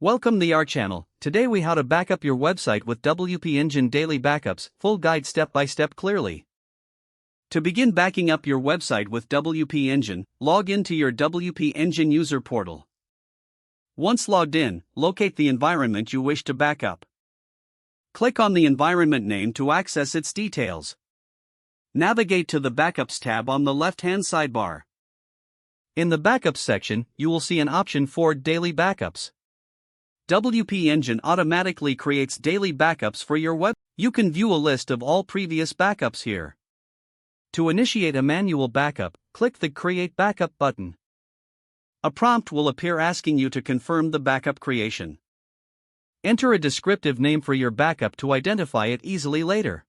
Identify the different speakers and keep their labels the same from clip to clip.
Speaker 1: Welcome to our channel. Today we how to backup your website with WP Engine Daily Backups, full guide step by step clearly. To begin backing up your website with WP Engine, log into your WP Engine user portal. Once logged in, locate the environment you wish to backup. Click on the environment name to access its details. Navigate to the Backups tab on the left-hand sidebar. In the Backups section, you will see an option for Daily Backups. WP Engine automatically creates daily backups for your web. You can view a list of all previous backups here. To initiate a manual backup, click the Create Backup button. A prompt will appear asking you to confirm the backup creation. Enter a descriptive name for your backup to identify it easily later.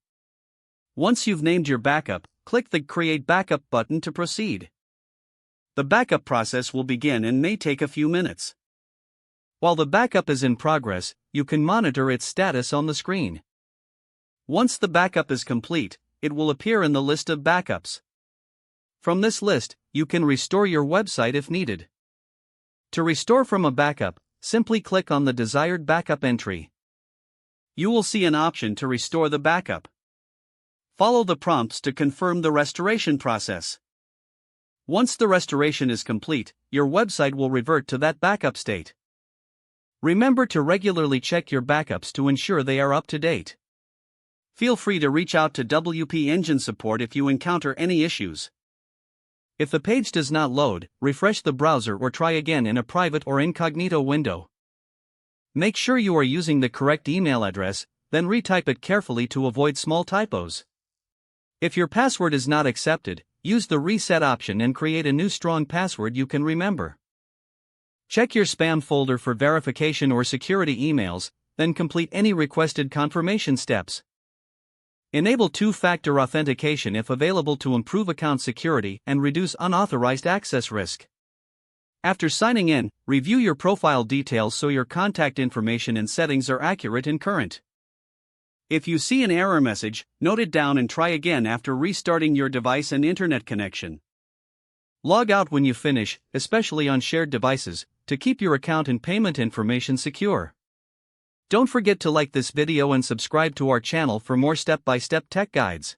Speaker 1: Once you've named your backup, click the Create Backup button to proceed. The backup process will begin and may take a few minutes. While the backup is in progress, you can monitor its status on the screen. Once the backup is complete, it will appear in the list of backups. From this list, you can restore your website if needed. To restore from a backup, simply click on the desired backup entry. You will see an option to restore the backup. Follow the prompts to confirm the restoration process. Once the restoration is complete, your website will revert to that backup state. Remember to regularly check your backups to ensure they are up to date. Feel free to reach out to WP Engine support if you encounter any issues. If the page does not load, refresh the browser or try again in a private or incognito window. Make sure you are using the correct email address, then retype it carefully to avoid small typos. If your password is not accepted, use the reset option and create a new strong password you can remember. Check your spam folder for verification or security emails, then complete any requested confirmation steps. Enable two-factor authentication if available to improve account security and reduce unauthorized access risk. After signing in, review your profile details so your contact information and settings are accurate and current. If you see an error message, note it down and try again after restarting your device and internet connection. Log out when you finish, especially on shared devices, to keep your account and payment information secure. Don't forget to like this video and subscribe to our channel for more step-by-step tech guides.